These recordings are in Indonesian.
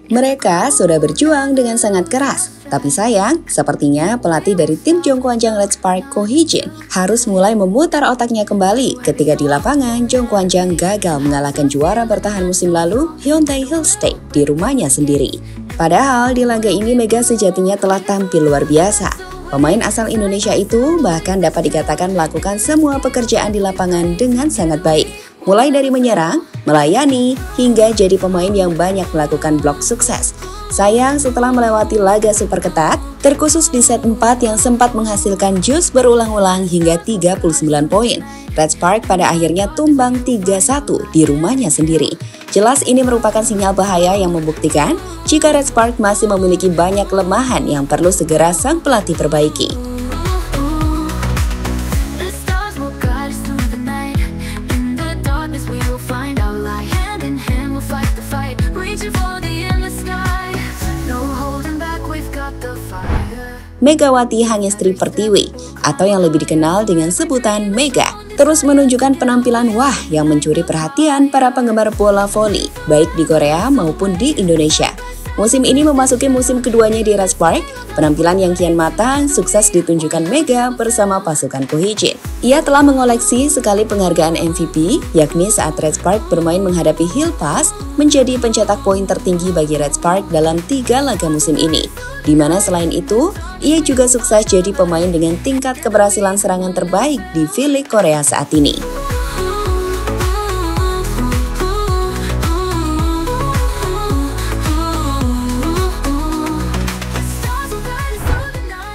Mereka sudah berjuang dengan sangat keras, tapi sayang, sepertinya pelatih dari tim Jongkwanjang Red Spark Ko Hee-jin harus mulai memutar otaknya kembali ketika di lapangan Jongkwanjang gagal mengalahkan juara bertahan musim lalu Hyundai Hill State di rumahnya sendiri. Padahal di laga ini Mega sejatinya telah tampil luar biasa. Pemain asal Indonesia itu bahkan dapat dikatakan melakukan semua pekerjaan di lapangan dengan sangat baik. Mulai dari menyerang, melayani, hingga jadi pemain yang banyak melakukan blok sukses. Sayang setelah melewati laga super ketat, terkhusus di set 4 yang sempat menghasilkan jus berulang-ulang hingga 39 poin. Red Spark pada akhirnya tumbang 3-1 di rumahnya sendiri. Jelas ini merupakan sinyal bahaya yang membuktikan jika Red Spark masih memiliki banyak kelemahan yang perlu segera sang pelatih perbaiki. Megawati Hangestri Pertiwi, atau yang lebih dikenal dengan sebutan Mega, terus menunjukkan penampilan wah yang mencuri perhatian para penggemar bola voli, baik di Korea maupun di Indonesia. Musim ini memasuki musim keduanya di Red Spark, penampilan yang kian matang sukses ditunjukkan Mega bersama pasukan Ko Hee-jin. Ia telah mengoleksi sekali penghargaan MVP, yakni saat Red Spark bermain menghadapi Hill Pass, menjadi pencetak poin tertinggi bagi Red Spark dalam 3 laga musim ini. Di mana selain itu, ia juga sukses jadi pemain dengan tingkat keberhasilan serangan terbaik di V-League Korea saat ini.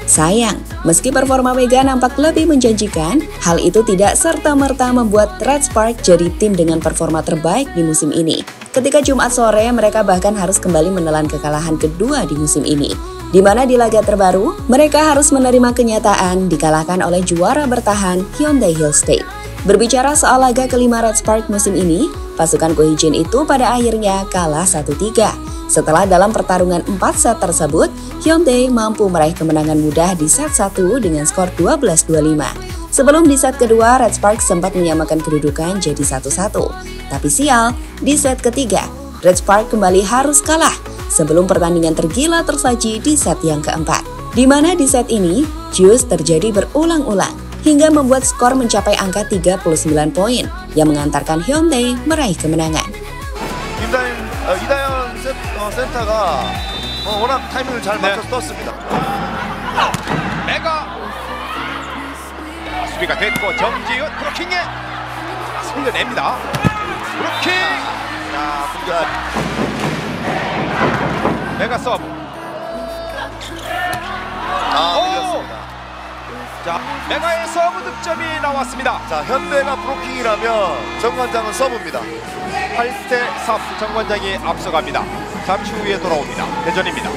Sayang, meski performa Mega nampak lebih menjanjikan, hal itu tidak serta-merta membuat Red Spark jadi tim dengan performa terbaik di musim ini. Ketika Jumat sore, mereka bahkan harus kembali menelan kekalahan kedua di musim ini, di mana di laga terbaru, mereka harus menerima kenyataan dikalahkan oleh juara bertahan Hyundai Hill State. Berbicara soal laga kelima Red Spark musim ini, pasukan Ko Hee-jin itu pada akhirnya kalah 1-3. Setelah dalam pertarungan 4 set tersebut, Hyundai mampu meraih kemenangan mudah di set 1 dengan skor 12-25. Sebelum di set kedua, Red Spark sempat menyamakan kedudukan jadi 1-1. Tapi sial, di set ketiga, Red Spark kembali harus kalah sebelum pertandingan tergila tersaji di set yang keempat. Di mana di set ini, jus terjadi berulang-ulang hingga membuat skor mencapai angka 39 poin yang mengantarkan Hyundai meraih kemenangan. 이다현 센터가 워낙 타이밍을 잘 맞춰서 떴습니다. 메가 수비가 됐고 정지훈 브로킹에 살려냅니다. 브로킹. 자, 메가 서브. 밀렸습니다. 자, 메가의 서브 득점이 나왔습니다. 자, 현대가 브로킹이라면 정관장은 서브입니다. 8대3 정관장이 앞서갑니다. 잠시 후에 돌아옵니다. 대전입니다.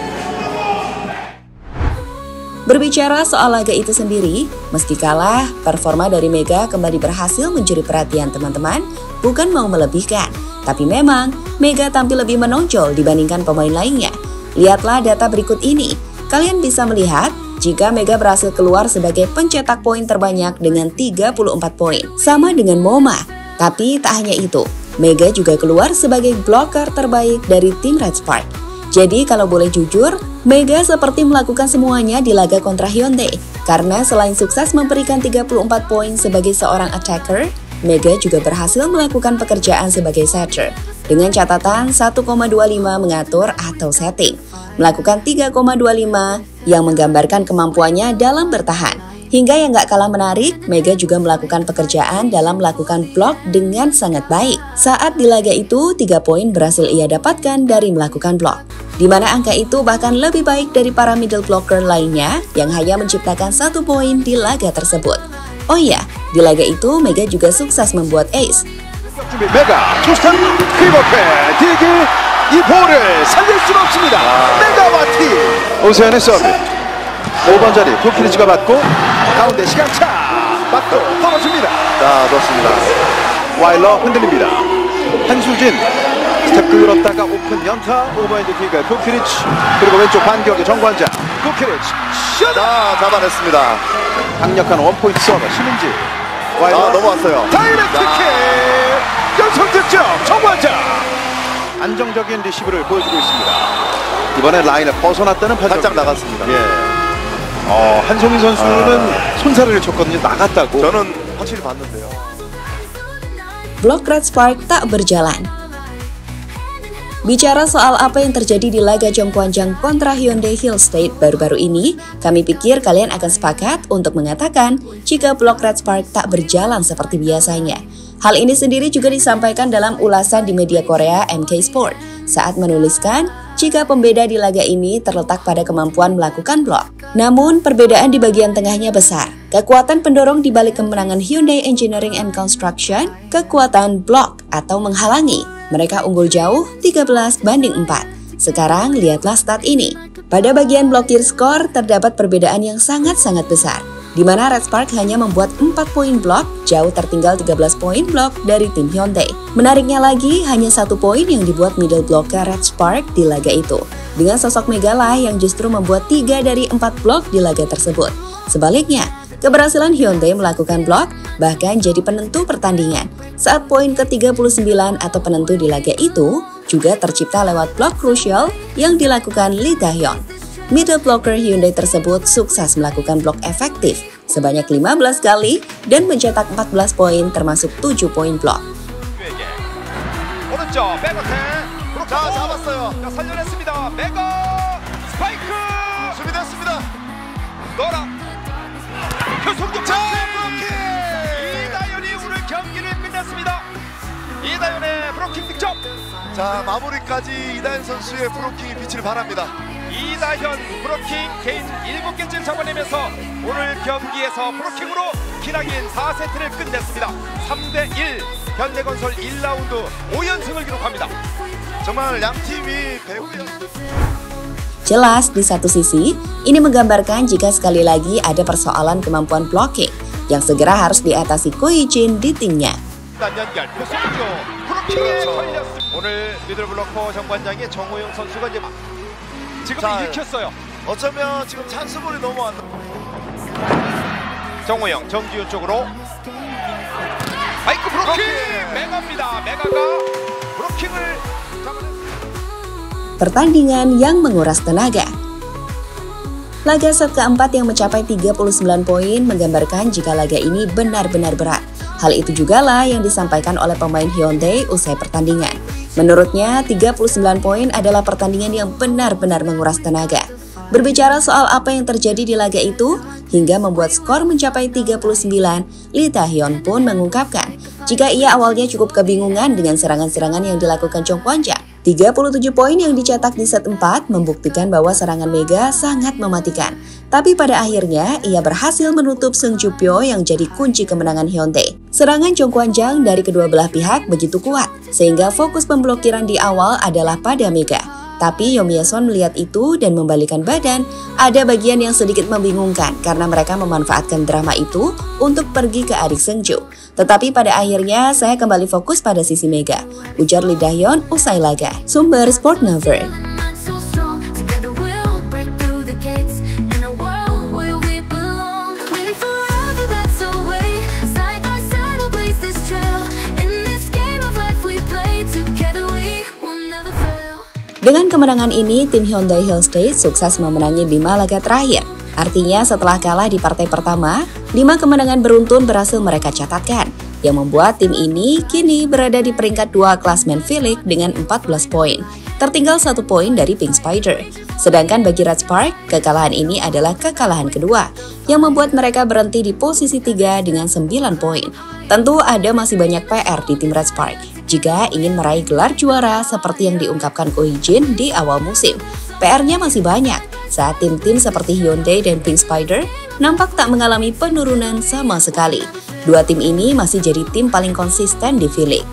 Berbicara soal laga itu sendiri, meski kalah, performa dari Mega kembali berhasil mencuri perhatian teman-teman, bukan mau melebihkan. Tapi memang, Mega tampil lebih menonjol dibandingkan pemain lainnya. Lihatlah data berikut ini. Kalian bisa melihat jika Mega berhasil keluar sebagai pencetak poin terbanyak dengan 34 poin, sama dengan Moma. Tapi tak hanya itu, Mega juga keluar sebagai blocker terbaik dari tim Red Spark. Jadi kalau boleh jujur, Mega seperti melakukan semuanya di laga kontra Hyundai. Karena selain sukses memberikan 34 poin sebagai seorang attacker, Mega juga berhasil melakukan pekerjaan sebagai setter. Dengan catatan 1,25 mengatur atau setting, melakukan 3,25 yang menggambarkan kemampuannya dalam bertahan. Hingga yang gak kalah menarik, Mega juga melakukan pekerjaan dalam melakukan blok dengan sangat baik. Saat di laga itu, 3 poin berhasil ia dapatkan dari melakukan blok. Di mana angka itu bahkan lebih baik dari para middle blocker lainnya yang hanya menciptakan 1 poin di laga tersebut. Oh iya, di laga itu Mega juga sukses membuat ace. Mega, 투스탄 퀵어패, 디기 이 볼을 살릴 수는 없습니다. 메가와티. 오세현의 서브. 5번 자리 도키리치가 받고 가운데 시간차 맞고 떨어집니다. 자, 좋습니다. 와일러 흔들립니다. 한수진 스텝 끌었다가 오픈 연타 5번의 킥 도키리치 그리고 왼쪽 반격의 정관장 도키리치 자, 잡아냈습니다. 강력한 원포인트 서브 심은지 와일러 넘어왔어요. 다이렉트 킥 연속 안정적인 리시브를 보여주고 있습니다. 이번에 라인을 벗어났다는 판정. 살짝 나갔습니다. 예. 한송인 선수는 손사래를 쳤거든요. 나갔다고. 저는 확실히 봤는데요. Blok Red Spark tak berjalan. Bicara soal apa yang terjadi di laga Zhongguanzhang kontra Hyundai Hill State baru-baru ini, kami pikir kalian akan sepakat untuk mengatakan jika blok Red Spark tak berjalan seperti biasanya. Hal ini sendiri juga disampaikan dalam ulasan di media Korea MK Sport saat menuliskan jika pembeda di laga ini terletak pada kemampuan melakukan blok. Namun, perbedaan di bagian tengahnya besar. Kekuatan pendorong di balik kemenangan Hyundai Engineering and Construction, kekuatan blok atau menghalangi. Mereka unggul jauh 13-4. Sekarang lihatlah stat ini. Pada bagian blokir skor terdapat perbedaan yang sangat-sangat besar, di mana Red Spark hanya membuat 4 poin blok, jauh tertinggal 13 poin blok dari tim Hyundai. Menariknya lagi, hanya 1 poin yang dibuat middle blocker Red Spark di laga itu. Dengan sosok Megala yang justru membuat 3 dari 4 blok di laga tersebut. Sebaliknya, keberhasilan Hyundai melakukan blok bahkan jadi penentu pertandingan saat poin ke-39 atau penentu di laga itu juga tercipta lewat blok krusial yang dilakukan Lee Dahyun. Middle blocker Hyundai tersebut sukses melakukan blok efektif sebanyak 15 kali dan mencetak 14 poin termasuk 7 poin blok. 오른쪽 백어택. 자, 잡았어요. 자, 살려냈습니다. 메가 스파이크. 준비됐습니다. 노라. 교속력 자, 브로킹. 이다현이 오늘 경기를 끝냈습니다. 이다현의 브로킹 득점. 자, 마무리까지 이다현 선수의 브로킹이 빛을 발합니다. 이다현 브로킹 개인 7개째를 잡아내면서 오늘 경기에서 브로킹으로 기나긴 4세트를 끝냈습니다. 3대1 현대건설 1라운드 5연승을 기록합니다. 정말 양 팀이 배우연. Jelas, di satu sisi, ini menggambarkan jika sekali lagi ada persoalan kemampuan blocking yang segera harus diatasi Ko Hee-jin di timnya. 연결 교수죠. 브로킹에 걸렸습니다. 오늘 미들 블로커 정관장의 정호영 선수가 이제 지금 일으켰어요. 어쩌면 지금 찬스볼이 넘어왔다. 정호영 정지훈 쪽으로 아이크 브로킹 메가입니다. 메가가 브로킹을 Pertandingan yang menguras tenaga. Laga set keempat yang mencapai 39 poin menggambarkan jika laga ini benar-benar berat. Hal itu jugalah yang disampaikan oleh pemain Hyundai usai pertandingan. Menurutnya, 39 poin adalah pertandingan yang benar-benar menguras tenaga. Berbicara soal apa yang terjadi di laga itu, hingga membuat skor mencapai 39, Lee Dahyun pun mengungkapkan jika ia awalnya cukup kebingungan dengan serangan-serangan yang dilakukan Zhongguanzhang. 37 poin yang dicetak di set 4 membuktikan bahwa serangan Mega sangat mematikan. Tapi pada akhirnya, ia berhasil menutup Seung Ju Pyo yang jadi kunci kemenangan Hyundai. Serangan Zhongguanzhang dari kedua belah pihak begitu kuat, sehingga fokus pemblokiran di awal adalah pada Mega. Tapi Yo Mye-son melihat itu dan membalikan badan. Ada bagian yang sedikit membingungkan karena mereka memanfaatkan drama itu untuk pergi ke adik Seungju. Tetapi pada akhirnya saya kembali fokus pada sisi Mega, ujar Lee Dahyun usai laga. Sumber Sport Never. Dengan kemenangan ini, tim Hyundai Hill State sukses memenangi 5 laga terakhir. Artinya setelah kalah di partai pertama, 5 kemenangan beruntun berhasil mereka catatkan, yang membuat tim ini kini berada di peringkat 2 klasmen V-League dengan 14 poin. Tertinggal 1 poin dari Pink Spider. Sedangkan bagi Red Spark, kekalahan ini adalah kekalahan kedua, yang membuat mereka berhenti di posisi 3 dengan 9 poin. Tentu ada masih banyak PR di tim Red Spark jika ingin meraih gelar juara seperti yang diungkapkan Ko Hee-jin di awal musim. PR-nya masih banyak saat tim-tim seperti Hyundai dan Pink Spider nampak tak mengalami penurunan sama sekali. Dua tim ini masih jadi tim paling konsisten di V-League.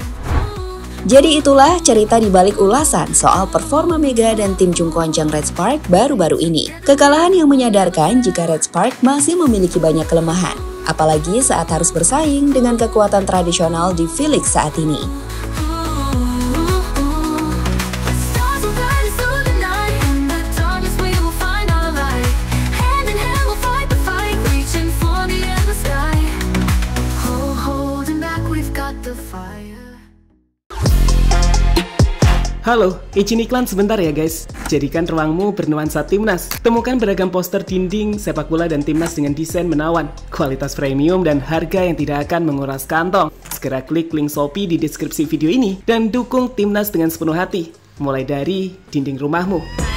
Jadi itulah cerita di balik ulasan soal performa Mega dan tim Zhongguanzhang Red Spark baru-baru ini. Kekalahan yang menyadarkan jika Red Spark masih memiliki banyak kelemahan, apalagi saat harus bersaing dengan kekuatan tradisional di V-League saat ini. Halo, izin iklan sebentar ya guys. Jadikan ruangmu bernuansa timnas. Temukan beragam poster dinding, sepak bola dan timnas dengan desain menawan, kualitas premium dan harga yang tidak akan menguras kantong. Segera klik link Shopee di deskripsi video ini dan dukung timnas dengan sepenuh hati. Mulai dari dinding rumahmu.